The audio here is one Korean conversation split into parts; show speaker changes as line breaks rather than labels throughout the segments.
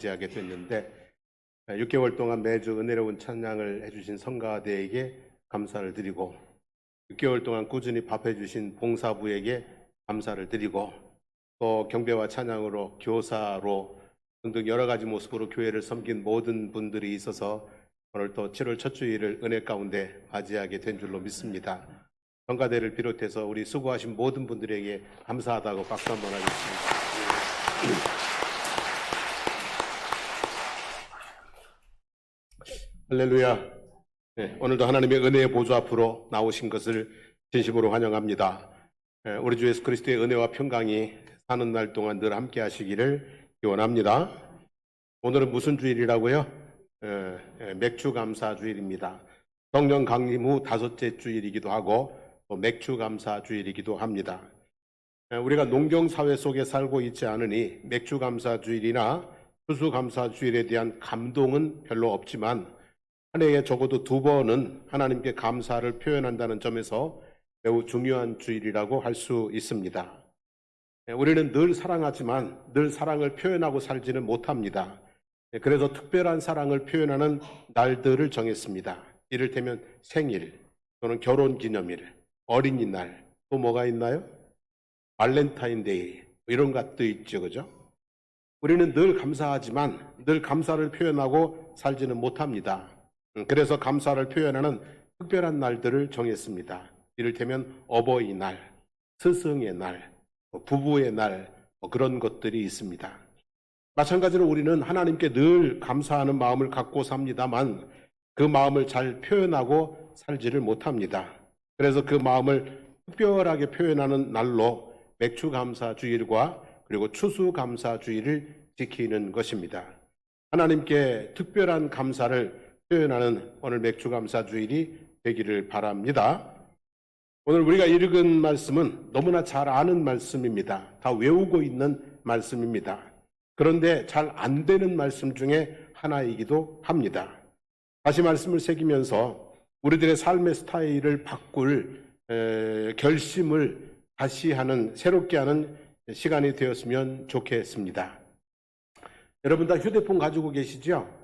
맞이하게 됐는데 6개월 동안 매주 은혜로운 찬양을 해주신 성가대에게 감사를 드리고 6개월 동안 꾸준히 밥해주신 봉사부에게 감사를 드리고 또 경배와 찬양으로 교사로 등등 여러 가지 모습으로 교회를 섬긴 모든 분들이 있어서 오늘 또 7월 첫 주일을 은혜 가운데 맞이하게 된 줄로 믿습니다. 성가대를 비롯해서 우리 수고하신 모든 분들에게 감사하다고 박수 한번 하겠습니다. 할렐루야. 네, 오늘도 하나님의 은혜의 보좌 앞으로 나오신 것을 진심으로 환영합니다. 우리 주 예수 그리스도의 은혜와 평강이 사는 날 동안 늘 함께 하시기를 기원합니다. 오늘은 무슨 주일이라고요? 맥주 감사 주일입니다. 성령 강림 후 5째 주일이기도 하고 또 맥주 감사 주일이기도 합니다. 우리가 농경사회 속에 살고 있지 않으니 맥주 감사 주일이나 추수 감사 주일에 대한 감동은 별로 없지만 한 해에 적어도 2번은 하나님께 감사를 표현한다는 점에서 매우 중요한 주일이라고 할 수 있습니다. 우리는 늘 사랑하지만 늘 사랑을 표현하고 살지는 못합니다. 그래서 특별한 사랑을 표현하는 날들을 정했습니다. 이를테면 생일 또는 결혼기념일, 어린이날, 또 뭐가 있나요? 발렌타인데이 이런 것도 있죠, 그죠? 우리는 늘 감사하지만 늘 감사를 표현하고 살지는 못합니다. 그래서 감사를 표현하는 특별한 날들을 정했습니다. 이를테면 어버이날, 스승의 날, 부부의 날 그런 것들이 있습니다. 마찬가지로 우리는 하나님께 늘 감사하는 마음을 갖고 삽니다만 그 마음을 잘 표현하고 살지를 못합니다. 그래서 그 마음을 특별하게 표현하는 날로 맥주감사주일과 그리고 추수감사주일을 지키는 것입니다. 하나님께 특별한 감사를 표현하는 오늘 맥주감사주일이 되기를 바랍니다. 오늘 우리가 읽은 말씀은 너무나 잘 아는 말씀입니다. 다 외우고 있는 말씀입니다. 그런데 잘 안 되는 말씀 중에 하나이기도 합니다. 다시 말씀을 새기면서 우리들의 삶의 스타일을 바꿀 결심을 다시 하는, 새롭게 하는 시간이 되었으면 좋겠습니다. 여러분 다 휴대폰 가지고 계시죠?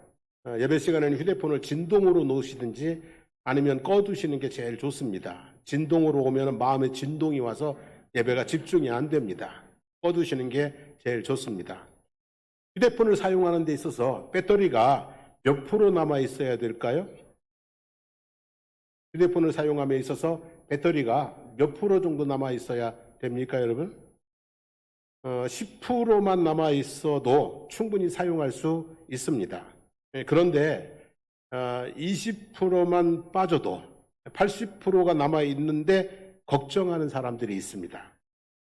예배 시간에는 휴대폰을 진동으로 놓으시든지 아니면 꺼두시는 게 제일 좋습니다. 진동으로 오면 마음에 진동이 와서 예배가 집중이 안 됩니다. 꺼두시는 게 제일 좋습니다. 휴대폰을 사용하는 데 있어서 배터리가 몇 프로 남아 있어야 될까요? 휴대폰을 사용함에 있어서 배터리가 몇 프로 정도 남아 있어야 됩니까, 여러분? 10%만 남아 있어도 충분히 사용할 수 있습니다. 그런데 20%만 빠져도 80%가 남아 있는데 걱정하는 사람들이 있습니다.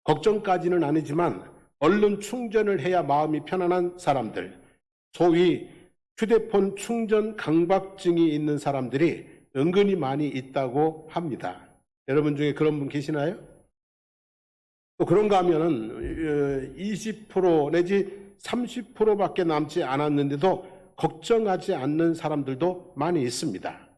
걱정까지는 아니지만 얼른 충전을 해야 마음이 편안한 사람들, 소위 휴대폰 충전 강박증이 있는 사람들이 은근히 많이 있다고 합니다. 여러분 중에 그런 분 계시나요? 또 그런가 하면은 20% 내지 30%밖에 남지 않았는데도 걱정하지 않는 사람들도 많이 있습니다.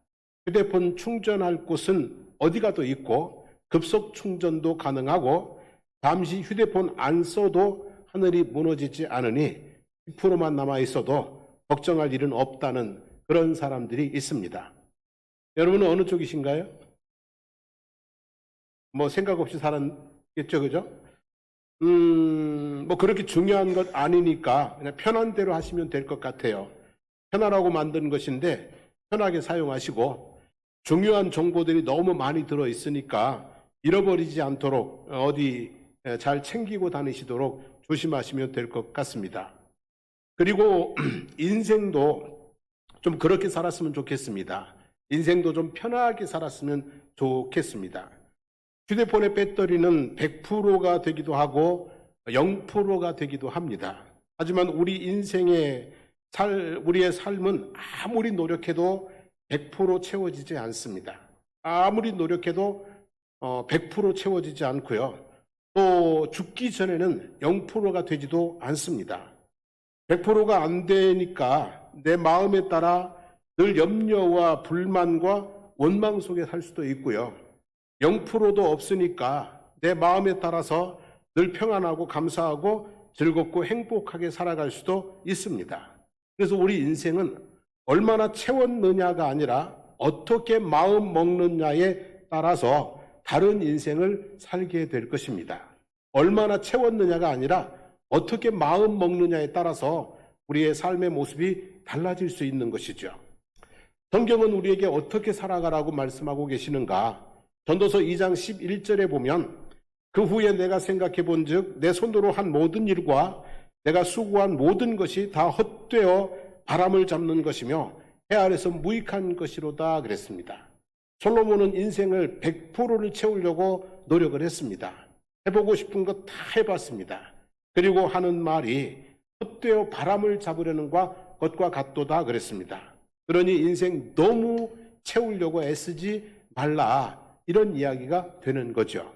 휴대폰 충전할 곳은 어디가 또 있고 급속 충전도 가능하고 잠시 휴대폰 안 써도 하늘이 무너지지 않으니 10%만 남아 있어도 걱정할 일은 없다는 그런 사람들이 있습니다. 여러분은 어느 쪽이신가요? 뭐 생각 없이 살았겠죠, 그죠? 뭐 그렇게 중요한 것 아니니까 그냥 편한 대로 하시면 될 것 같아요. 편하라고 만든 것인데 편하게 사용하시고 중요한 정보들이 너무 많이 들어 있으니까 잃어버리지 않도록 어디 잘 챙기고 다니시도록 조심하시면 될 것 같습니다. 그리고 인생도 좀 그렇게 살았으면 좋겠습니다. 인생도 좀 편하게 살았으면 좋겠습니다. 휴대폰의 배터리는 100%가 되기도 하고 0%가 되기도 합니다. 하지만 우리의 삶은 아무리 노력해도 100% 채워지지 않습니다. 아무리 노력해도 100% 채워지지 않고요. 또 죽기 전에는 0%가 되지도 않습니다. 100%가 안 되니까 내 마음에 따라 늘 염려와 불만과 원망 속에 살 수도 있고요. 0%도 없으니까 내 마음에 따라서 늘 평안하고 감사하고 즐겁고 행복하게 살아갈 수도 있습니다. 그래서 우리 인생은 얼마나 채웠느냐가 아니라 어떻게 마음 먹느냐에 따라서 다른 인생을 살게 될 것입니다. 얼마나 채웠느냐가 아니라 어떻게 마음 먹느냐에 따라서 우리의 삶의 모습이 달라질 수 있는 것이죠. 성경은 우리에게 어떻게 살아가라고 말씀하고 계시는가? 전도서 2장 11절에 보면 그 후에 내가 생각해 본즉 내 손으로 한 모든 일과 내가 수고한 모든 것이 다 헛되어 바람을 잡는 것이며 해 아래서 무익한 것이로다 그랬습니다. 솔로몬은 인생을 100%를 채우려고 노력을 했습니다. 해보고 싶은 것 다 해봤습니다. 그리고 하는 말이 헛되어 바람을 잡으려는 것과 같도다 그랬습니다. 그러니 인생 너무 채우려고 애쓰지 말라, 이런 이야기가 되는 거죠.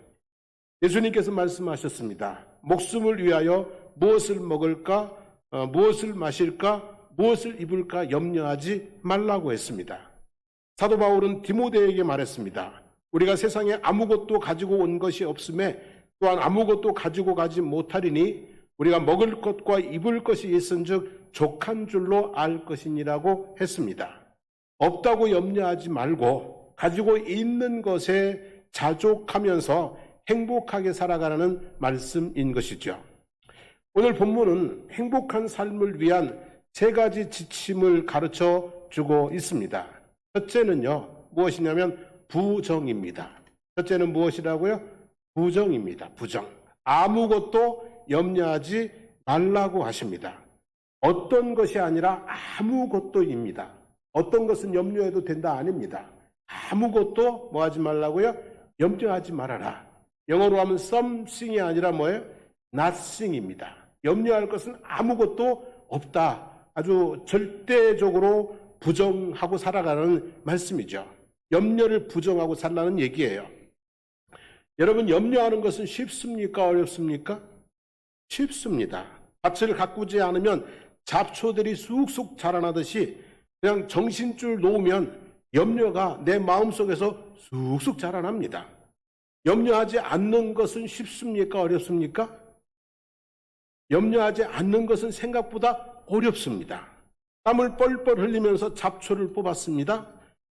예수님께서 말씀하셨습니다. 목숨을 위하여 무엇을 먹을까, 무엇을 마실까, 무엇을 입을까 염려하지 말라고 했습니다. 사도 바울은 디모데에게 말했습니다. 우리가 세상에 아무것도 가지고 온 것이 없음에 또한 아무것도 가지고 가지 못하리니 우리가 먹을 것과 입을 것이 있은즉 족한 줄로 알 것이니라고 했습니다. 없다고 염려하지 말고 가지고 있는 것에 자족하면서 행복하게 살아가라는 말씀인 것이죠. 오늘 본문은 행복한 삶을 위한 3가지 지침을 가르쳐 주고 있습니다. 첫째는요, 무엇이냐면 부정입니다. 첫째는 무엇이라고요? 부정입니다. 부정. 아무것도 염려하지 말라고 하십니다. 어떤 것이 아니라 아무것도입니다. 어떤 것은 염려해도 된다 아닙니다. 아무것도 뭐 하지 말라고요? 염려하지 말아라. 영어로 하면 something이 아니라 뭐예요? nothing입니다. 염려할 것은 아무것도 없다. 아주 절대적으로 부정하고 살아가는 말씀이죠. 염려를 부정하고 살라는 얘기예요. 여러분, 염려하는 것은 쉽습니까? 어렵습니까? 쉽습니다. 밭을 가꾸지 않으면 잡초들이 쑥쑥 자라나듯이 그냥 정신줄 놓으면 염려가 내 마음속에서 쑥쑥 자라납니다. 염려하지 않는 것은 쉽습니까? 어렵습니까? 염려하지 않는 것은 생각보다 어렵습니다. 땀을 뻘뻘 흘리면서 잡초를 뽑았습니다.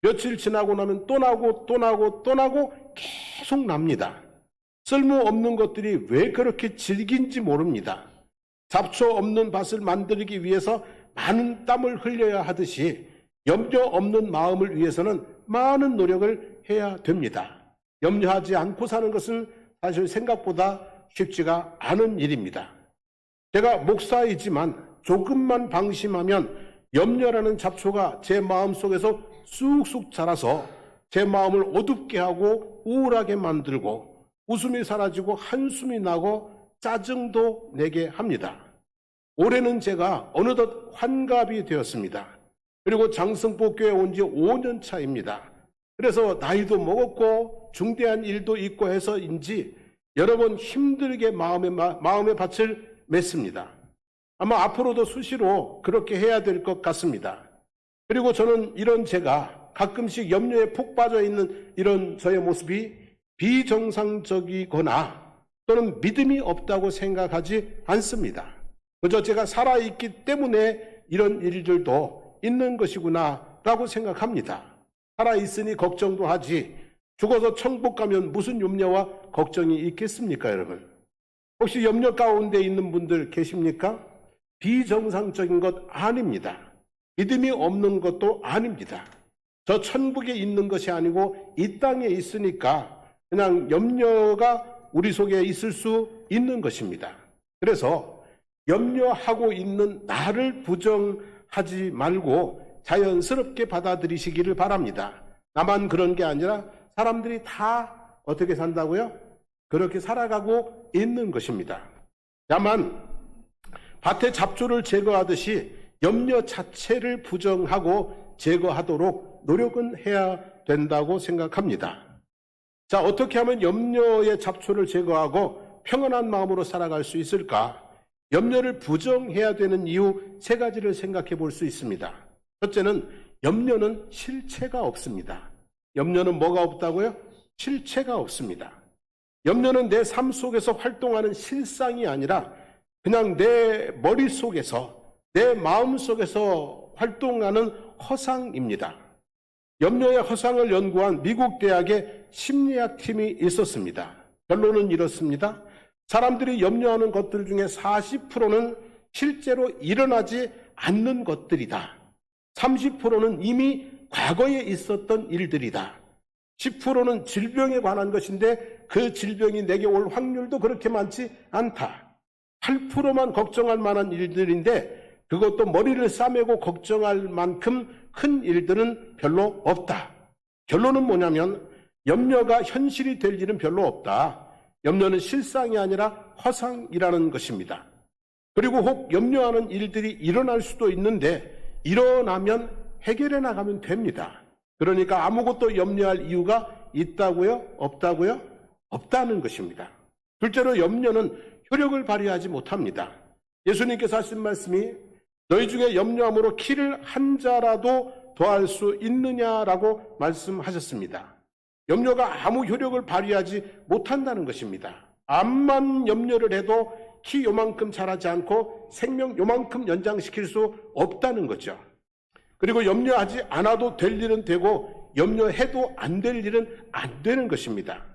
며칠 지나고 나면 또 나고 또 나고 또 나고 계속 납니다. 쓸모없는 것들이 왜 그렇게 질긴지 모릅니다. 잡초 없는 밭을 만들기 위해서 많은 땀을 흘려야 하듯이 염려 없는 마음을 위해서는 많은 노력을 해야 됩니다. 염려하지 않고 사는 것은 사실 생각보다 쉽지가 않은 일입니다. 제가 목사이지만 조금만 방심하면 염려라는 잡초가 제 마음속에서 쑥쑥 자라서 제 마음을 어둡게 하고 우울하게 만들고 웃음이 사라지고 한숨이 나고 짜증도 내게 합니다. 올해는 제가 어느덧 환갑이 되었습니다. 그리고 장성포교회에 온 지 5년 차입니다. 그래서 나이도 먹었고 중대한 일도 있고 해서인지 여러 번 힘들게 마음의 밭을 맺습니다. 아마 앞으로도 수시로 그렇게 해야 될 것 같습니다. 그리고 저는 이런 제가 가끔씩 염려에 푹 빠져 있는 이런 저의 모습이 비정상적이거나 또는 믿음이 없다고 생각하지 않습니다. 그저 제가 살아있기 때문에 이런 일들도 있는 것이구나 라고 생각합니다. 살아있으니 걱정도 하지 죽어서 천국 가면 무슨 염려와 걱정이 있겠습니까, 여러분? 혹시 염려 가운데 있는 분들 계십니까? 비정상적인 것 아닙니다. 믿음이 없는 것도 아닙니다. 저 천국에 있는 것이 아니고 이 땅에 있으니까 그냥 염려가 우리 속에 있을 수 있는 것입니다. 그래서 염려하고 있는 나를 부정하지 말고 자연스럽게 받아들이시기를 바랍니다. 나만 그런 게 아니라 사람들이 다 어떻게 산다고요? 그렇게 살아가고 있는 것입니다. 다만 밭의 잡초를 제거하듯이 염려 자체를 부정하고 제거하도록 노력은 해야 된다고 생각합니다. 자, 어떻게 하면 염려의 잡초를 제거하고 평안한 마음으로 살아갈 수 있을까? 염려를 부정해야 되는 이유 3가지를 생각해 볼 수 있습니다. 첫째는 염려는 실체가 없습니다. 염려는 뭐가 없다고요? 실체가 없습니다. 염려는 내 삶 속에서 활동하는 실상이 아니라 그냥 내 머릿속에서 내 마음속에서 활동하는 허상입니다. 염려의 허상을 연구한 미국 대학의 심리학 팀이 있었습니다. 결론은 이렇습니다. 사람들이 염려하는 것들 중에 40%는 실제로 일어나지 않는 것들이다. 30%는 이미 과거에 있었던 일들이다. 10%는 질병에 관한 것인데 그 질병이 내게 올 확률도 그렇게 많지 않다. 8%만 걱정할 만한 일들인데 그것도 머리를 싸매고 걱정할 만큼 큰 일들은 별로 없다. 결론은 뭐냐면 염려가 현실이 될 일은 별로 없다. 염려는 실상이 아니라 허상이라는 것입니다. 그리고 혹 염려하는 일들이 일어날 수도 있는데 일어나면 해결해 나가면 됩니다. 그러니까 아무것도 염려할 이유가 있다고요? 없다고요? 없다는 것입니다. 둘째로 염려는 효력을 발휘하지 못합니다. 예수님께서 하신 말씀이 너희 중에 염려함으로 키를 한 자라도 더할 수 있느냐라고 말씀하셨습니다. 염려가 아무 효력을 발휘하지 못한다는 것입니다. 암만 염려를 해도 키 요만큼 자라지 않고 생명 요만큼 연장시킬 수 없다는 거죠. 그리고 염려하지 않아도 될 일은 되고 염려해도 안 될 일은 안 되는 것입니다.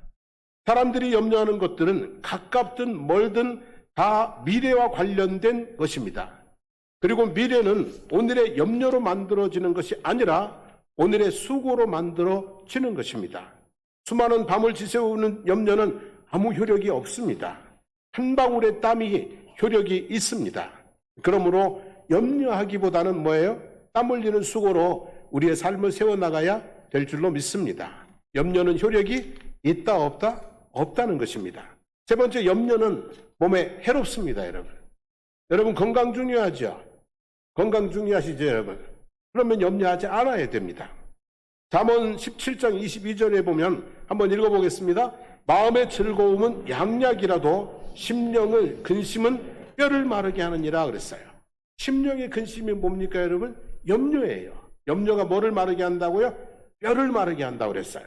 사람들이 염려하는 것들은 가깝든 멀든 다 미래와 관련된 것입니다. 그리고 미래는 오늘의 염려로 만들어지는 것이 아니라 오늘의 수고로 만들어지는 것입니다. 수많은 밤을 지새우는 염려는 아무 효력이 없습니다. 한 방울의 땀이 효력이 있습니다. 그러므로 염려하기보다는 뭐예요? 땀 흘리는 수고로 우리의 삶을 세워나가야 될 줄로 믿습니다. 염려는 효력이 있다 없다? 없다는 것입니다. 세 번째, 염려는 몸에 해롭습니다. 여러분 건강 중요하죠? 건강 중요하시죠 여러분? 그러면 염려하지 않아야 됩니다. 잠언 17장 22절에 보면 한번 읽어보겠습니다. 마음의 즐거움은 양약이라도 심령의 근심은 뼈를 마르게 하느니라 그랬어요. 심령의 근심이 뭡니까 여러분? 염려예요. 염려가 뭐를 마르게 한다고요? 뼈를 마르게 한다고 그랬어요.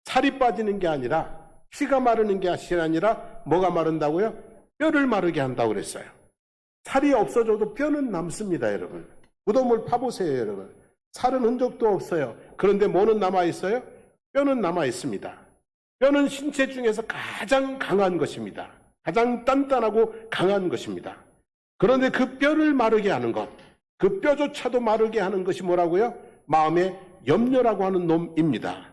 살이 빠지는 게 아니라 피가 마르는 게 아니라 뭐가 마른다고요? 뼈를 마르게 한다고 그랬어요. 살이 없어져도 뼈는 남습니다 여러분. 무덤을 파보세요 여러분. 살은 흔적도 없어요. 그런데 뭐는 남아있어요? 뼈는 남아있습니다. 뼈는 신체 중에서 가장 강한 것입니다. 가장 단단하고 강한 것입니다. 그런데 그 뼈를 마르게 하는 것, 그 뼈조차도 마르게 하는 것이 뭐라고요? 마음의 염려라고 하는 놈입니다.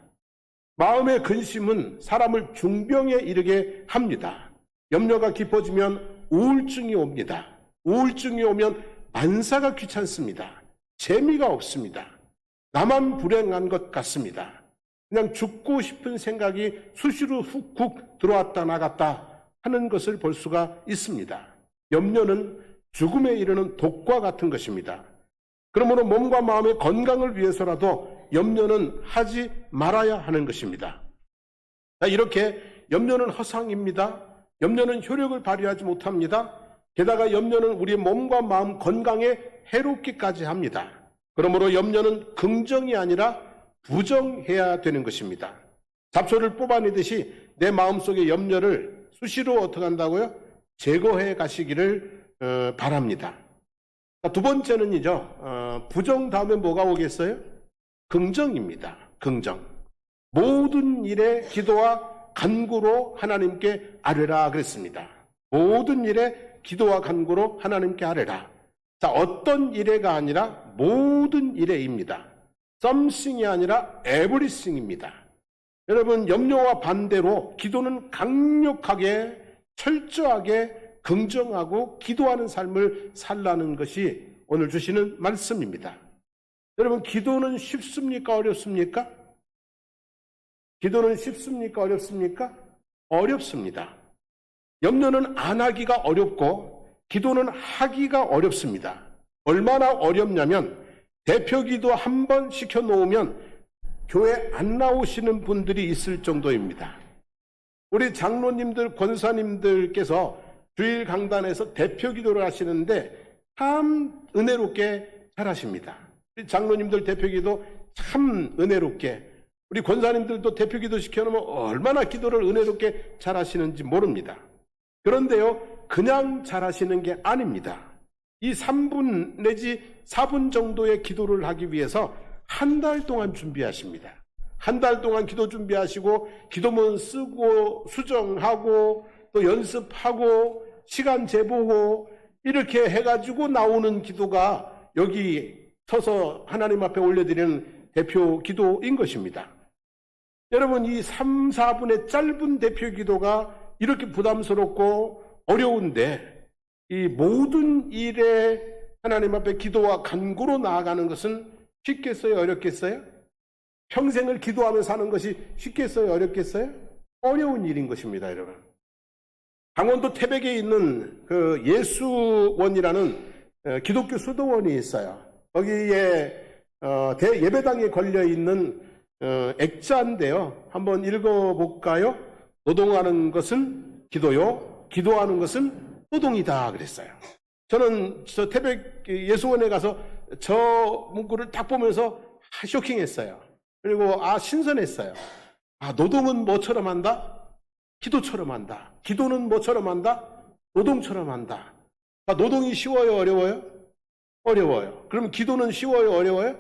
마음의 근심은 사람을 중병에 이르게 합니다. 염려가 깊어지면 우울증이 옵니다. 우울증이 오면 만사가 귀찮습니다. 재미가 없습니다. 나만 불행한 것 같습니다. 그냥 죽고 싶은 생각이 수시로 훅훅 들어왔다 나갔다 하는 것을 볼 수가 있습니다. 염려는 죽음에 이르는 독과 같은 것입니다. 그러므로 몸과 마음의 건강을 위해서라도 염려는 하지 말아야 하는 것입니다. 이렇게 염려는 허상입니다. 염려는 효력을 발휘하지 못합니다. 게다가 염려는 우리 몸과 마음 건강에 해롭기까지 합니다. 그러므로 염려는 긍정이 아니라 부정해야 되는 것입니다. 잡초를 뽑아내듯이 내 마음속의 염려를 수시로 어떻게 한다고요? 제거해 가시기를 바랍니다. 두 번째는요, 부정 다음에 뭐가 오겠어요? 긍정입니다. 긍정. 모든 일에 기도와 간구로 하나님께 아뢰라 그랬습니다. 모든 일에 기도와 간구로 하나님께 아뢰라. 자, 어떤 일에가 아니라 모든 일에입니다. something이 아니라 everything입니다. 여러분, 염려와 반대로 기도는 강력하게 철저하게 긍정하고 기도하는 삶을 살라는 것이 오늘 주시는 말씀입니다. 여러분, 기도는 쉽습니까? 어렵습니까? 기도는 쉽습니까? 어렵습니까? 어렵습니다. 염려는 안 하기가 어렵고 기도는 하기가 어렵습니다. 얼마나 어렵냐면 대표 기도 한 번 시켜놓으면 교회 안 나오시는 분들이 있을 정도입니다. 우리 장로님들, 권사님들께서 주일 강단에서 대표 기도를 하시는데 참 은혜롭게 잘하십니다. 우리 장로님들 대표 기도 참 은혜롭게, 우리 권사님들도 대표 기도 시켜놓으면 얼마나 기도를 은혜롭게 잘하시는지 모릅니다. 그런데요, 그냥 잘하시는 게 아닙니다. 이 3분 내지 4분 정도의 기도를 하기 위해서 한 달 동안 준비하십니다. 한 달 동안 기도 준비하시고 기도문 쓰고 수정하고 또 연습하고 시간 재보고 이렇게 해가지고 나오는 기도가 여기 서서 하나님 앞에 올려드리는 대표 기도인 것입니다. 여러분, 이 3, 4분의 짧은 대표 기도가 이렇게 부담스럽고 어려운데 이 모든 일에 하나님 앞에 기도와 간구로 나아가는 것은 쉽겠어요? 어렵겠어요? 평생을 기도하며 사는 것이 쉽겠어요? 어렵겠어요? 어려운 일인 것입니다, 여러분. 강원도 태백에 있는 그 예수원이라는 기독교 수도원이 있어요. 거기에 대예배당에 걸려있는 액자인데요. 한번 읽어볼까요? 노동하는 것은 기도요, 기도하는 것은 노동이다 그랬어요. 저는 저 태백 예수원에 가서 저 문구를 딱 보면서 쇼킹했어요. 그리고 신선했어요. 노동은 뭐처럼 한다? 기도처럼 한다. 기도는 뭐처럼 한다? 노동처럼 한다. 노동이 쉬워요? 어려워요? 어려워요. 그럼 기도는 쉬워요? 어려워요?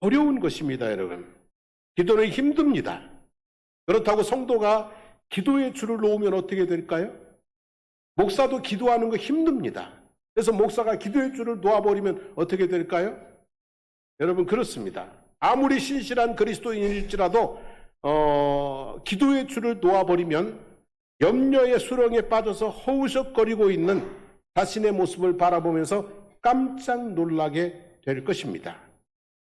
어려운 것입니다, 여러분. 기도는 힘듭니다. 그렇다고 성도가 기도의 줄을 놓으면 어떻게 될까요? 목사도 기도하는 거 힘듭니다. 그래서 목사가 기도의 줄을 놓아버리면 어떻게 될까요? 여러분, 그렇습니다. 아무리 신실한 그리스도인일지라도 기도의 줄을 놓아버리면 염려의 수렁에 빠져서 허우적거리고 있는 자신의 모습을 바라보면서 깜짝 놀라게 될 것입니다.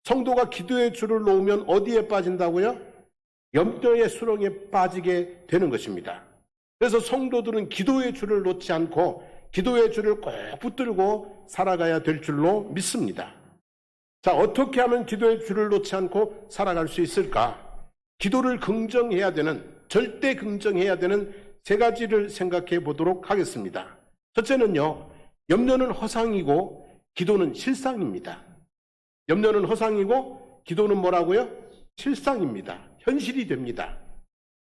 성도가 기도의 줄을 놓으면 어디에 빠진다고요? 염려의 수렁에 빠지게 되는 것입니다. 그래서 성도들은 기도의 줄을 놓지 않고 기도의 줄을 꼭 붙들고 살아가야 될 줄로 믿습니다. 자, 어떻게 하면 기도의 줄을 놓지 않고 살아갈 수 있을까? 기도를 긍정해야 되는, 절대 긍정해야 되는 세 가지를 생각해 보도록 하겠습니다. 첫째는요, 염려는 허상이고 기도는 실상입니다. 염려는 허상이고 기도는 뭐라고요? 실상입니다. 현실이 됩니다.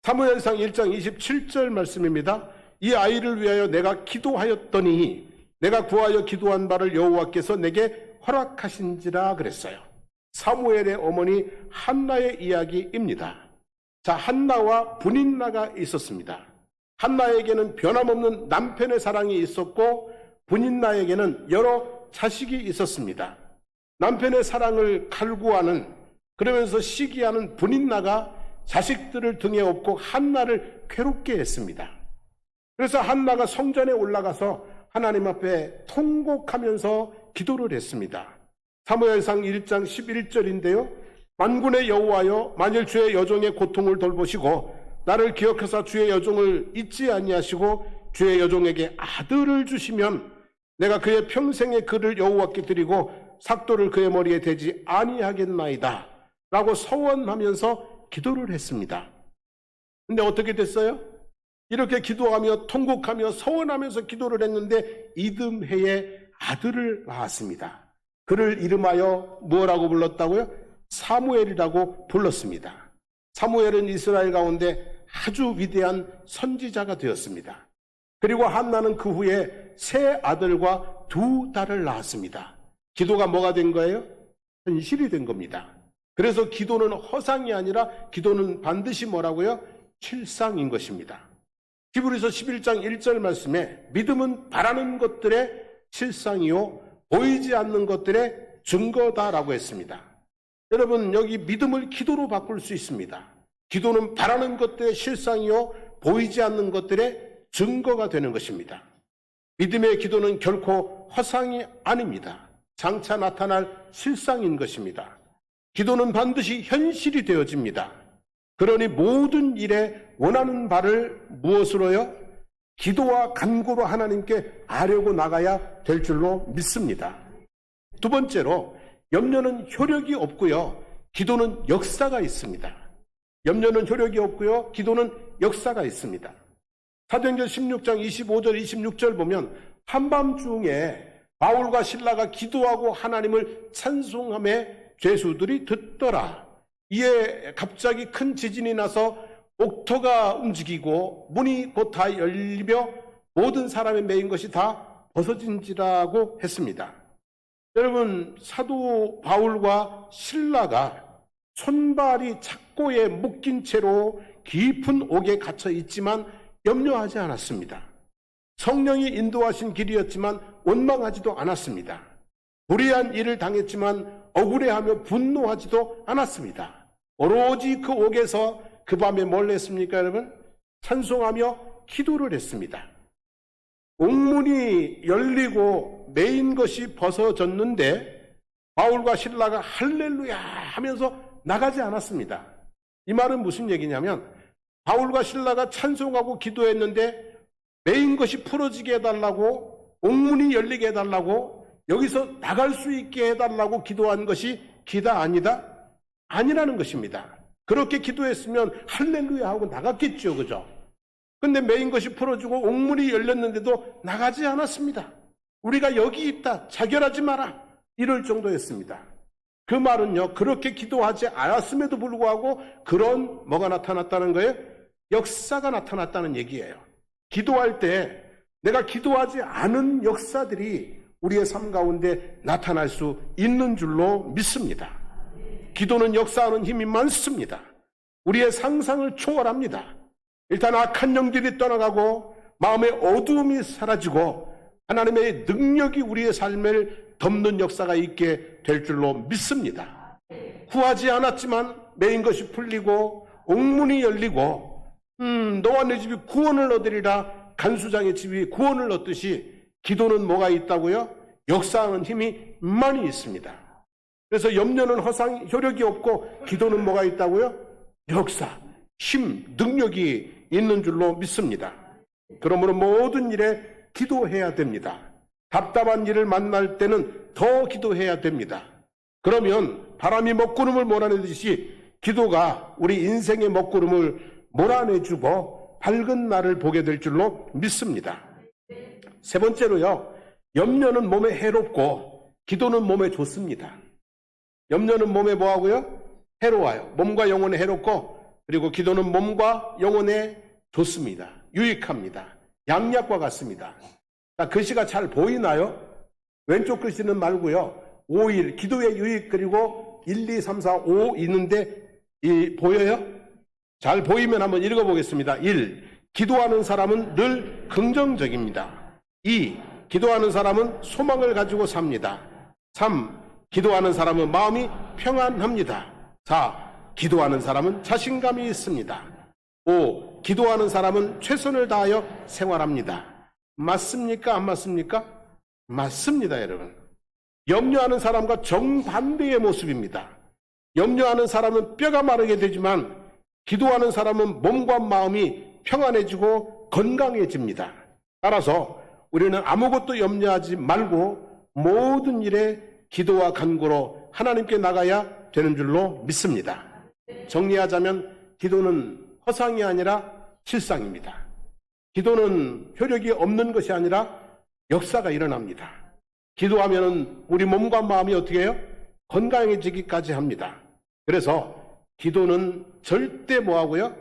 사무엘상 1장 27절 말씀입니다. 이 아이를 위하여 내가 기도하였더니 내가 구하여 기도한 바를 여호와께서 내게 허락하신지라 그랬어요. 사무엘의 어머니 한나의 이야기입니다. 자, 한나와 분인나가 있었습니다. 한나에게는 변함없는 남편의 사랑이 있었고 분인나에게는 여러 자식이 있었습니다. 남편의 사랑을 갈구하는, 그러면서 시기하는 분인나가 자식들을 등에 업고 한나를 괴롭게 했습니다. 그래서 한나가 성전에 올라가서 하나님 앞에 통곡하면서 기도를 했습니다. 사무엘상 1장 11절인데요. 만군의 여호와여, 만일 주의 여종의 고통을 돌보시고 나를 기억하사 주의 여종을 잊지 아니하시고 주의 여종에게 아들을 주시면 내가 그의 평생의 그를 여호와께 드리고 삭도를 그의 머리에 대지 아니하겠나이다 라고 서원하면서 기도를 했습니다. 근데 어떻게 됐어요? 이렇게 기도하며 통곡하며 서원하면서 기도를 했는데 이듬해에 아들을 낳았습니다. 그를 이름하여 뭐라고 불렀다고요? 사무엘이라고 불렀습니다. 사무엘은 이스라엘 가운데 아주 위대한 선지자가 되었습니다. 그리고 한나는 그 후에 세 아들과 두 딸을 낳았습니다. 기도가 뭐가 된 거예요? 현실이 된 겁니다. 그래서 기도는 허상이 아니라 기도는 반드시 뭐라고요? 실상인 것입니다. 히브리서 11장 1절 말씀에 믿음은 바라는 것들의 실상이요 보이지 않는 것들의 증거다라고 했습니다. 여러분, 여기 믿음을 기도로 바꿀 수 있습니다. 기도는 바라는 것들의 실상이요 보이지 않는 것들의 증거가 되는 것입니다. 믿음의 기도는 결코 허상이 아닙니다. 장차 나타날 실상인 것입니다. 기도는 반드시 현실이 되어집니다. 그러니 모든 일에 원하는 바를 무엇으로요? 기도와 간구로 하나님께 아뢰고 나가야 될 줄로 믿습니다. 두 번째로, 염려는 효력이 없고요, 기도는 역사가 있습니다. 염려는 효력이 없고요, 기도는 역사가 있습니다. 사도행전 16장 25절 26절 보면 한밤중에 바울과 실라가 기도하고 하나님을 찬송하며 죄수들이 듣더라. 이에 갑자기 큰 지진이 나서 옥토가 움직이고 문이 곧 다 열리며 모든 사람의 매인 것이 다 벗어진지라고 했습니다. 여러분, 사도 바울과 실라가 손발이 착고에 묶인 채로 깊은 옥에 갇혀 있지만 염려하지 않았습니다. 성령이 인도하신 길이었지만 원망하지도 않았습니다. 불의한 일을 당했지만 억울해하며 분노하지도 않았습니다. 오로지 그 옥에서 그 밤에 뭘 했습니까, 여러분? 찬송하며 기도를 했습니다. 옥문이 열리고 메인 것이 벗어졌는데 바울과 실라가 할렐루야 하면서 나가지 않았습니다. 이 말은 무슨 얘기냐면 바울과 실라가 찬송하고 기도했는데 메인 것이 풀어지게 해달라고, 옥문이 열리게 해달라고, 여기서 나갈 수 있게 해달라고 기도한 것이 기다 아니다? 아니라는 것입니다. 그렇게 기도했으면 할렐루야 하고 나갔겠죠, 그죠? 근데 메인 것이 풀어지고 옥문이 열렸는데도 나가지 않았습니다. 우리가 여기 있다, 자결하지 마라, 이럴 정도였습니다. 그 말은요, 그렇게 기도하지 않았음에도 불구하고 그런 뭐가 나타났다는 거예요? 역사가 나타났다는 얘기예요. 기도할 때 내가 기도하지 않은 역사들이 우리의 삶 가운데 나타날 수 있는 줄로 믿습니다. 기도는 역사하는 힘이 많습니다. 우리의 상상을 초월합니다. 일단 악한 영들이 떠나가고 마음의 어두움이 사라지고 하나님의 능력이 우리의 삶을 덮는 역사가 있게 될 줄로 믿습니다. 구하지 않았지만 메인 것이 풀리고 옥문이 열리고 너와 내 집이 구원을 얻으리라, 간수장의 집이 구원을 얻듯이 기도는 뭐가 있다고요? 역사하는 힘이 많이 있습니다. 그래서 염려는 허상, 효력이 없고 기도는 뭐가 있다고요? 역사, 힘, 능력이 있는 줄로 믿습니다. 그러므로 모든 일에 기도해야 됩니다. 답답한 일을 만날 때는 더 기도해야 됩니다. 그러면 바람이 먹구름을 몰아내듯이 기도가 우리 인생의 먹구름을 몰아내주고 밝은 날을 보게 될 줄로 믿습니다. 세 번째로요, 염려는 몸에 해롭고 기도는 몸에 좋습니다. 염려는 몸에 뭐하고요? 해로워요. 몸과 영혼에 해롭고, 그리고 기도는 몸과 영혼에 좋습니다. 유익합니다. 양약과 같습니다. 글씨가 잘 보이나요? 왼쪽 글씨는 말고요. 5일, 기도의 유익, 그리고 1, 2, 3, 4, 5 있는데 보여요? 잘 보이면 한번 읽어보겠습니다. 1. 기도하는 사람은 늘 긍정적입니다. 2. 기도하는 사람은 소망을 가지고 삽니다. 3. 기도하는 사람은 마음이 평안합니다. 4. 기도하는 사람은 자신감이 있습니다. 5. 기도하는 사람은 최선을 다하여 생활합니다. 맞습니까? 안 맞습니까? 맞습니다, 여러분. 염려하는 사람과 정반대의 모습입니다. 염려하는 사람은 뼈가 마르게 되지만 기도하는 사람은 몸과 마음이 평안해지고 건강해집니다. 따라서 우리는 아무것도 염려하지 말고 모든 일에 기도와 간구로 하나님께 나가야 되는 줄로 믿습니다. 정리하자면 기도는 허상이 아니라 실상입니다. 기도는 효력이 없는 것이 아니라 역사가 일어납니다. 기도하면 우리 몸과 마음이 어떻게 해요? 건강해지기까지 합니다. 그래서 기도는 절대 뭐하고요?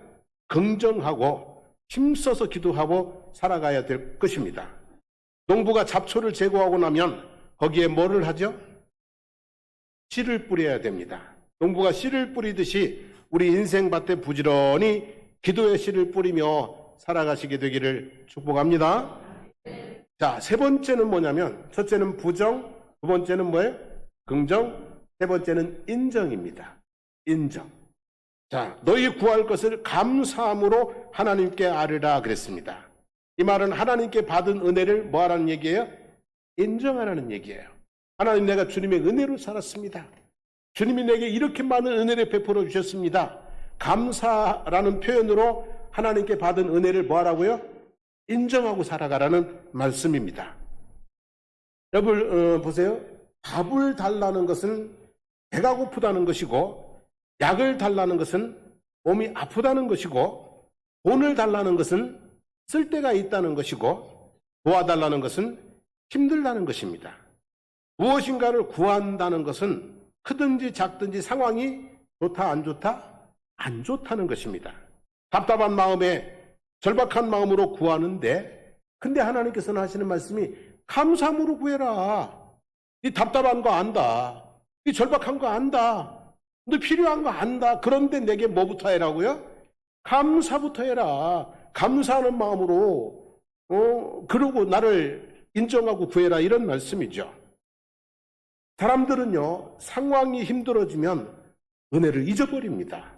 긍정하고 힘써서 기도하고 살아가야 될 것입니다. 농부가 잡초를 제거하고 나면 거기에 뭐를 하죠? 씨를 뿌려야 됩니다. 농부가 씨를 뿌리듯이 우리 인생밭에 부지런히 기도의 씨를 뿌리며 살아가시게 되기를 축복합니다. 자, 세 번째는 뭐냐면, 첫째는 부정, 두 번째는 뭐예요? 긍정, 세 번째는 인정입니다. 인정. 자, 너희 구할 것을 감사함으로 하나님께 아뢰라 그랬습니다. 이 말은 하나님께 받은 은혜를 뭐 하라는 얘기예요? 인정하라는 얘기예요. 하나님, 내가 주님의 은혜로 살았습니다. 주님이 내게 이렇게 많은 은혜를 베풀어 주셨습니다. 감사라는 표현으로 하나님께 받은 은혜를 뭐 하라고요? 인정하고 살아가라는 말씀입니다. 여러분 보세요. 밥을 달라는 것은 배가 고프다는 것이고, 약을 달라는 것은 몸이 아프다는 것이고, 돈을 달라는 것은 쓸 데가 있다는 것이고, 도와달라는 것은 힘들다는 것입니다. 무엇인가를 구한다는 것은 크든지 작든지 상황이 좋다 안 좋다? 안 좋다는 것입니다. 답답한 마음에 절박한 마음으로 구하는데, 근데 하나님께서는 하시는 말씀이 감사함으로 구해라. 이 답답한 거 안다. 이 절박한 거 안다. 너 필요한 거 안다. 그런데 내게 뭐부터 해라고요? 감사부터 해라. 감사하는 마음으로 그러고 나를 인정하고 구해라, 이런 말씀이죠. 사람들은요, 상황이 힘들어지면 은혜를 잊어버립니다.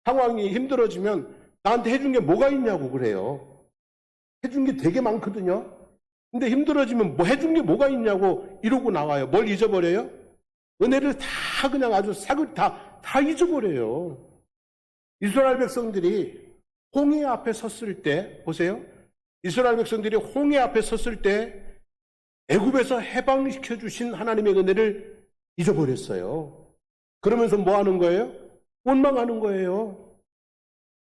상황이 힘들어지면 나한테 해준 게 뭐가 있냐고 그래요. 해준 게 되게 많거든요. 근데 힘들어지면 뭐 해준 게 뭐가 있냐고 이러고 나와요. 뭘 잊어버려요? 은혜를 다 그냥 아주 싹을 다 잊어버려요. 이스라엘 백성들이 홍해 앞에 섰을 때, 보세요. 이스라엘 백성들이 홍해 앞에 섰을 때 애굽에서 해방시켜 주신 하나님의 은혜를 잊어버렸어요. 그러면서 뭐 하는 거예요? 원망하는 거예요.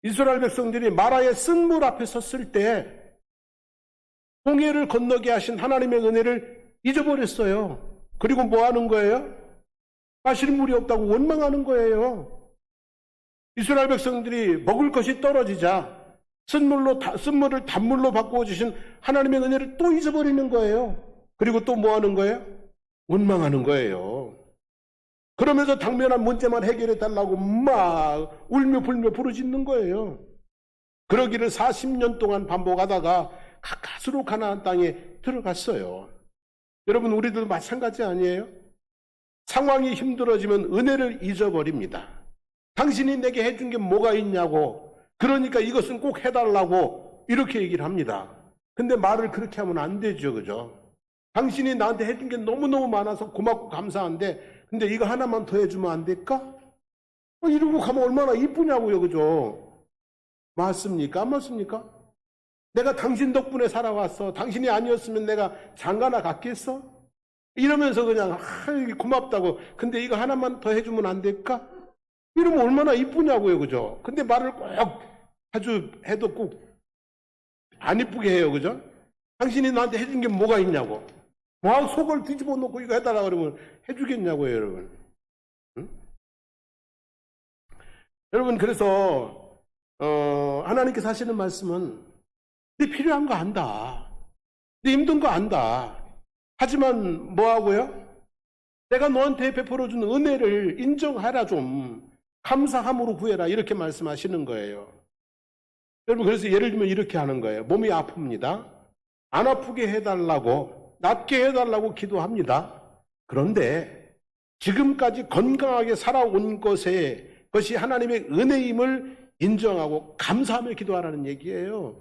이스라엘 백성들이 마라의 쓴물 앞에 섰을 때 홍해를 건너게 하신 하나님의 은혜를 잊어버렸어요. 그리고 뭐 하는 거예요? 마실 물이 없다고 원망하는 거예요. 이스라엘 백성들이 먹을 것이 떨어지자 쓴물을 단물로 바꾸어 주신 하나님의 은혜를 또 잊어버리는 거예요. 그리고 또 뭐 하는 거예요? 원망하는 거예요. 그러면서 당면한 문제만 해결해 달라고 막 울며 불며 부르짖는 거예요. 그러기를 40년 동안 반복하다가 가까스로 가나안 땅에 들어갔어요. 여러분, 우리도 마찬가지 아니에요? 상황이 힘들어지면 은혜를 잊어버립니다. 당신이 내게 해준 게 뭐가 있냐고, 그러니까 이것은 꼭 해달라고 이렇게 얘기를 합니다. 근데 말을 그렇게 하면 안 되죠, 그죠? 당신이 나한테 해준 게 너무너무 많아서 고맙고 감사한데, 근데 이거 하나만 더 해주면 안 될까? 이러고 가면 얼마나 이쁘냐고요, 그죠? 맞습니까? 안 맞습니까? 내가 당신 덕분에 살아왔어. 당신이 아니었으면 내가 장가나 갔겠어? 이러면서 그냥 고맙다고. 근데 이거 하나만 더 해주면 안 될까? 이러면 얼마나 이쁘냐고요, 그죠? 근데 말을 꼭 아주 해도 꼭 안 이쁘게 해요, 그죠? 당신이 나한테 해준 게 뭐가 있냐고. 뭐 속을 뒤집어 놓고 이거 해달라 그러면 해주겠냐고요, 여러분. 응? 여러분, 그래서 하나님께서 하시는 말씀은 네 필요한 거 안다. 네 힘든 거 안다. 하지만 뭐 하고요? 내가 너한테 베풀어준 은혜를 인정하라 좀. 감사함으로 구해라. 이렇게 말씀하시는 거예요. 여러분, 그래서 예를 들면 이렇게 하는 거예요. 몸이 아픕니다. 안 아프게 해달라고, 낫게 해달라고 기도합니다. 그런데 지금까지 건강하게 살아온 것이 하나님의 은혜임을 인정하고 감사하며 기도하라는 얘기예요.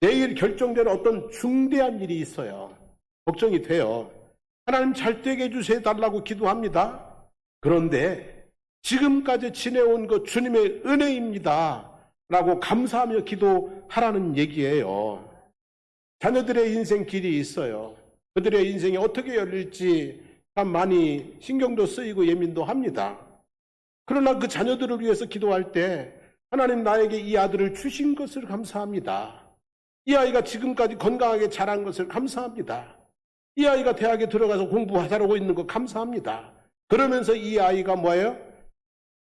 내일 결정될 어떤 중대한 일이 있어요. 걱정이 돼요. 하나님 잘 되게 해주세요 기도합니다. 그런데 지금까지 지내온 것 주님의 은혜입니다 라고 감사하며 기도하라는 얘기예요. 자녀들의 인생 길이 있어요. 그들의 인생이 어떻게 열릴지 참 많이 신경도 쓰이고 예민도 합니다. 그러나 그 자녀들을 위해서 기도할 때 하나님 나에게 이 아들을 주신 것을 감사합니다. 이 아이가 지금까지 건강하게 자란 것을 감사합니다. 이 아이가 대학에 들어가서 공부하자라고 있는 거 감사합니다. 그러면서 이 아이가 뭐예요?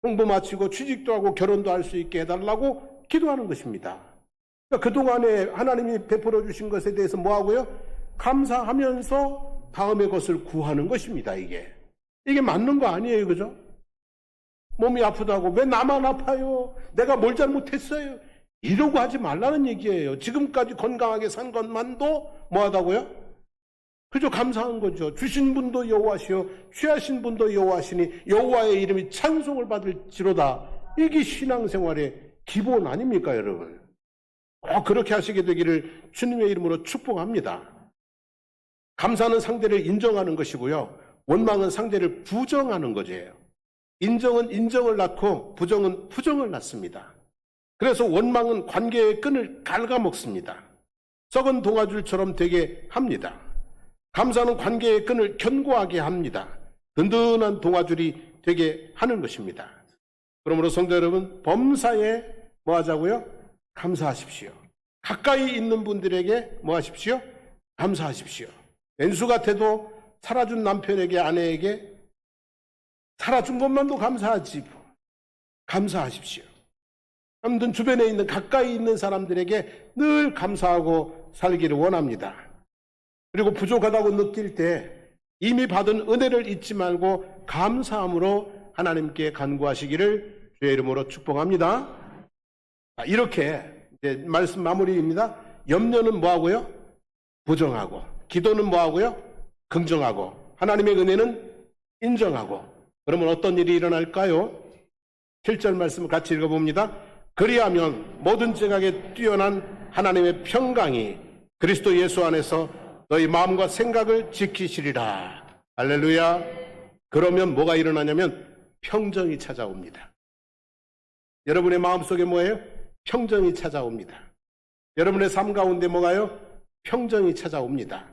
공부 마치고 취직도 하고 결혼도 할 수 있게 해달라고 기도하는 것입니다. 그러니까 그동안에 하나님이 베풀어 주신 것에 대해서 뭐 하고요? 감사하면서 다음의 것을 구하는 것입니다. 이게 맞는 거 아니에요, 그죠? 몸이 아프다고 왜 나만 아파요? 내가 뭘 잘못했어요? 이러고 하지 말라는 얘기예요. 지금까지 건강하게 산 것만도 뭐 하다고요? 그저 감사한 거죠. 주신 분도 여호와시요 취하신 분도 여호와시니 여호와의 이름이 찬송을 받을지로다. 이게 신앙생활의 기본 아닙니까, 여러분? 그렇게 하시게 되기를 주님의 이름으로 축복합니다. 감사는 상대를 인정하는 것이고요. 원망은 상대를 부정하는 거죠. 인정은 인정을 낳고 부정은 부정을 낳습니다. 그래서 원망은 관계의 끈을 갉아먹습니다. 썩은 동아줄처럼 되게 합니다. 감사는 관계의 끈을 견고하게 합니다. 든든한 동아줄이 되게 하는 것입니다. 그러므로 성도 여러분, 범사에 뭐 하자고요? 감사하십시오. 가까이 있는 분들에게 뭐 하십시오? 감사하십시오. 왼수 같아도 살아준 남편에게, 아내에게 살아준 것만도 감사하지. 감사하십시오. 아무튼 주변에 있는 가까이 있는 사람들에게 늘 감사하고 살기를 원합니다. 그리고 부족하다고 느낄 때 이미 받은 은혜를 잊지 말고 감사함으로 하나님께 간구하시기를 주의 이름으로 축복합니다. 이렇게 이제 말씀 마무리입니다. 염려는 뭐하고요? 부정하고, 기도는 뭐하고요? 긍정하고, 하나님의 은혜는 인정하고. 그러면 어떤 일이 일어날까요? 7절 말씀을 같이 읽어봅니다. 그리하면 모든 지각에 뛰어난 하나님의 평강이 그리스도 예수 안에서 너희 마음과 생각을 지키시리라. 할렐루야. 그러면 뭐가 일어나냐면 평정이 찾아옵니다. 여러분의 마음속에 뭐예요? 평정이 찾아옵니다. 여러분의 삶 가운데 뭐가요? 평정이 찾아옵니다.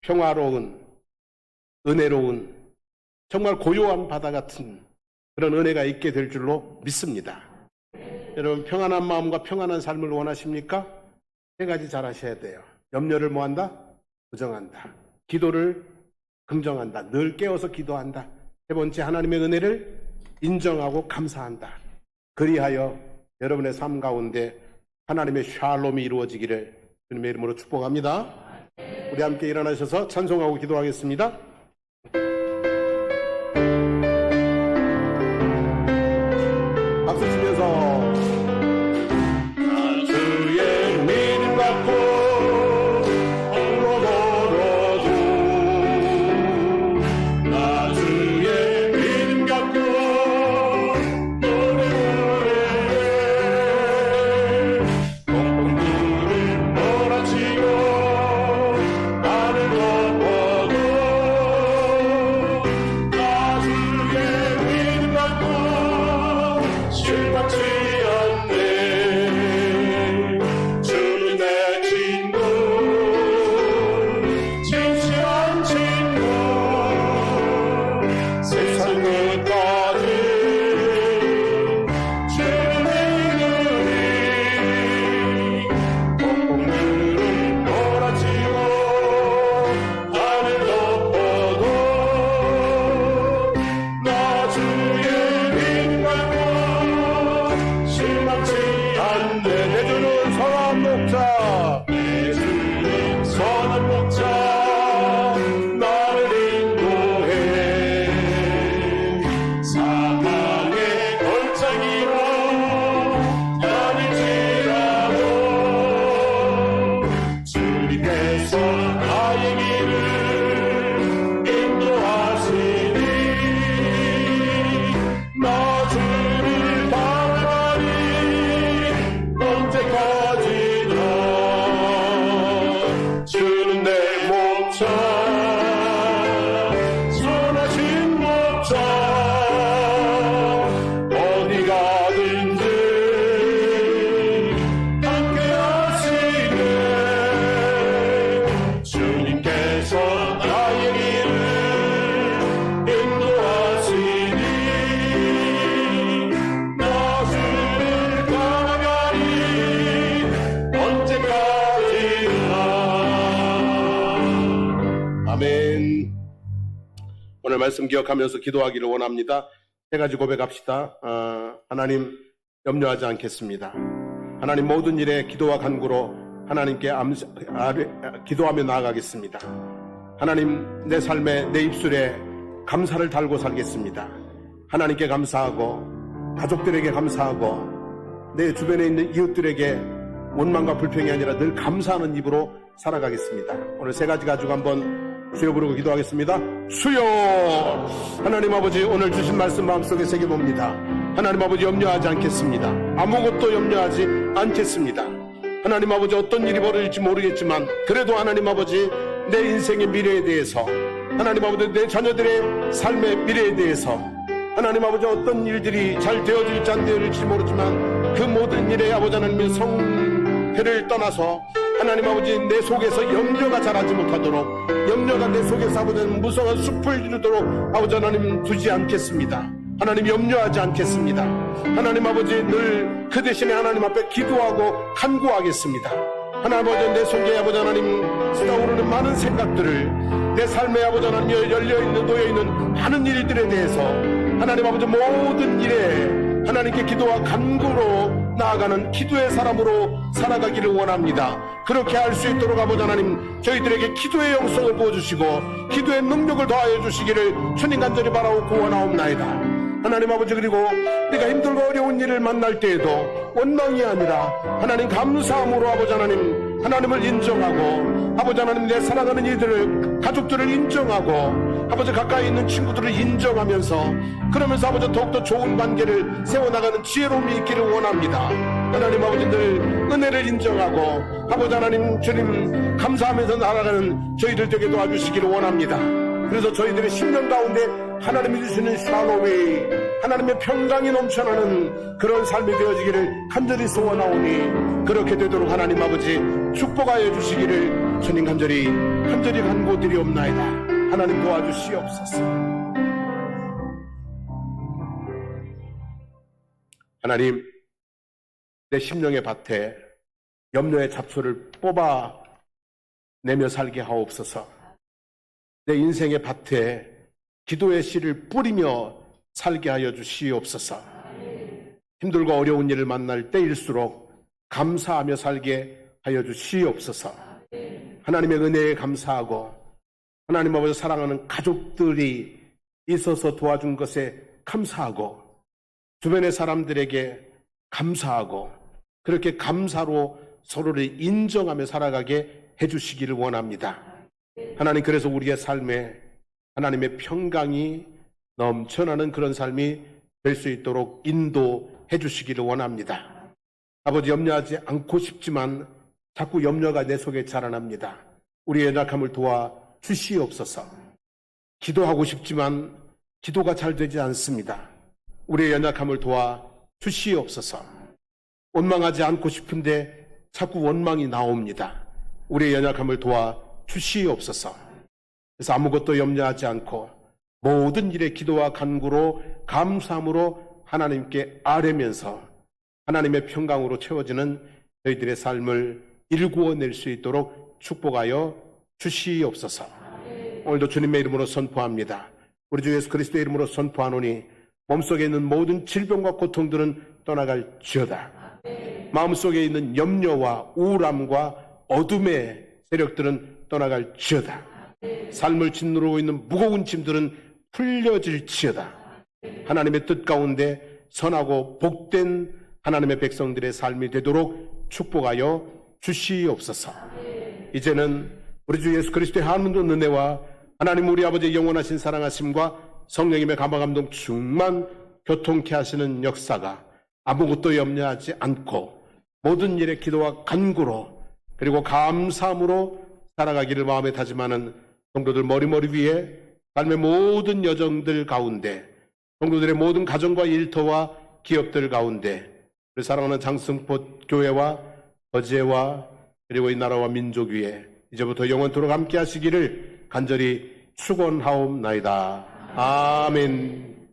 평화로운, 은혜로운, 정말 고요한 바다 같은 그런 은혜가 있게 될 줄로 믿습니다. 여러분, 평안한 마음과 평안한 삶을 원하십니까? 세 가지 잘 하셔야 돼요. 염려를 뭐한다? 부정한다. 기도를 긍정한다. 늘 깨어서 기도한다. 세 번째, 하나님의 은혜를 인정하고 감사한다. 그리하여 여러분의 삶 가운데 하나님의 샬롬이 이루어지기를 주님의 이름으로 축복합니다. 우리 함께 일어나셔서 찬송하고 기도하겠습니다. 박수 치면서 주의 믿음 갖고 울어버려도 나 주의 믿음 갖고 노래를 폭풍들을 몰아치고 나를 덮어도 나 주의 믿음 갖고 실망치 않네. 주는 내 친구, 진실한 친구, 세상 끝까지 주는 내 이름이 폭풍들을 몰아치고 나를 덮어도 나 주의 믿음 갖고 실망치 않네. 내 주는 선한 목자, 내 주는 선한 목자, 나를 인도해. 사망의 골짜기로 다닐지라도 주님께서 나의 길을 인도하시니 나 주를 따라가리. 언제까지나 주는 내 목자, 선하신 목자, 어디 가든지 함께 하시네. 주님께서 나의 길을 인도하시니 나 주를 따라가리. 언제까지나. 아멘. 오늘 말씀 기억하면서 기도하기를 원합니다. 세 가지 고백합시다. 하나님, 염려하지 않겠습니다. 하나님, 모든 일에 기도와 간구로 하나님께 기도하며 나아가겠습니다. 하나님, 내 삶에, 내 입술에 감사를 달고 살겠습니다. 하나님께 감사하고, 가족들에게 감사하고, 내 주변에 있는 이웃들에게 원망과 불평이 아니라 늘 감사하는 입으로 살아가겠습니다. 오늘 세 가지 가지고 한번 주여 부르고 기도하겠습니다. 주여! 하나님 아버지, 오늘 주신 말씀 마음속에 새겨봅니다. 하나님 아버지, 염려하지 않겠습니다. 아무것도 염려하지 않겠습니다. 하나님 아버지, 어떤 일이 벌어질지 모르겠지만 그래도 하나님 아버지, 내 인생의 미래에 대해서, 하나님 아버지, 내 자녀들의 삶의 미래에 대해서, 하나님 아버지, 어떤 일들이 잘 되어질지 안 되어질지 모르지만 그 모든 일에 아버지 하나님의 성패를 떠나서 하나님 아버지, 내 속에서 염려가 자라지 못하도록, 염려가 내 속에서 아버지 하나님 무성한 숲을 이루도록 아버지 하나님 두지 않겠습니다. 하나님, 염려하지 않겠습니다. 하나님 아버지, 늘 그 대신에 하나님 앞에 기도하고 간구하겠습니다. 하나님 아버지, 내 속에 아버지 하나님 쏟아오르는 많은 생각들을, 내 삶에 아버지 하나님 열려있는 놓여있는 많은 일들에 대해서 하나님 아버지, 모든 일에 하나님께 기도와 간구로 나아가는 기도의 사람으로 살아가기를 원합니다. 그렇게 할 수 있도록 아버지 하나님, 저희들에게 기도의 영성을 부어주시고 기도의 능력을 더하여 주시기를 주님 간절히 바라고 구원하옵나이다. 하나님 아버지, 그리고 우리가 힘들고 어려운 일을 만날 때에도 원망이 아니라 하나님 감사함으로 아버지 하나님, 하나님을 인정하고 아버지 하나님, 내 사랑하는 이들을, 가족들을 인정하고 아버지 가까이 있는 친구들을 인정하면서, 그러면서 아버지 더욱더 좋은 관계를 세워나가는 지혜로움이 있기를 원합니다. 하나님 아버지, 늘 은혜를 인정하고 아버지 하나님, 주님 감사하면서 나아가는 저희들 되게 도와주시기를 원합니다. 그래서 저희들의 심령 가운데 하나님이 주시는 샬롬이, 하나님의 평강이 넘쳐나는 그런 삶이 되어지기를 간절히 소원하오니, 그렇게 되도록 하나님 아버지 축복하여 주시기를 주님 간절히 간구드리옵나이다. 하나님 도와주시옵소서. 하나님, 내 심령의 밭에 염려의 잡초를 뽑아내며 살게 하옵소서. 내 인생의 밭에 기도의 씨를 뿌리며 살게 하여 주시옵소서. 힘들고 어려운 일을 만날 때일수록 감사하며 살게 하여 주시옵소서. 하나님의 은혜에 감사하고 하나님 아버지 사랑하는 가족들이 있어서 도와준 것에 감사하고 주변의 사람들에게 감사하고 그렇게 감사로 서로를 인정하며 살아가게 해주시기를 원합니다. 하나님, 그래서 우리의 삶에 하나님의 평강이 넘쳐나는 그런 삶이 될 수 있도록 인도해 주시기를 원합니다. 아버지, 염려하지 않고 싶지만 자꾸 염려가 내 속에 자라납니다. 우리의 연약함을 도와 주시옵소서. 기도하고 싶지만 기도가 잘 되지 않습니다. 우리의 연약함을 도와 주시옵소서. 원망하지 않고 싶은데 자꾸 원망이 나옵니다. 우리의 연약함을 도와 주시옵소서. 그래서 아무것도 염려하지 않고 모든 일에 기도와 간구로 감사함으로 하나님께 아뢰면서 하나님의 평강으로 채워지는 저희들의 삶을 일구어낼 수 있도록 축복하여 주시옵소서. 오늘도 주님의 이름으로 선포합니다. 우리 주 예수 그리스도의 이름으로 선포하노니 몸속에 있는 모든 질병과 고통들은 떠나갈지어다. 마음속에 있는 염려와 우울함과 어둠의 세력들은 떠나갈지어다. 삶을 짓누르고 있는 무거운 짐들은 풀려질지어다. 하나님의 뜻 가운데 선하고 복된 하나님의 백성들의 삶이 되도록 축복하여 주시옵소서. 이제는 우리 주 예수 그리스도의 한문도 은혜와 하나님 우리 아버지의 영원하신 사랑하심과 성령님의 감화감동 충만 교통케 하시는 역사가 아무것도 염려하지 않고 모든 일에 기도와 간구로 그리고 감사함으로 살아가기를 마음에 다짐하는 성도들 머리머리 위에 삶의 모든 여정들 가운데 성도들의 모든 가정과 일터와 기업들 가운데 우리 사랑하는 장승포 교회와 거제와 그리고 이 나라와 민족 위에 이제부터 영원토록 함께 하시기를 간절히 축원하옵나이다. 아멘.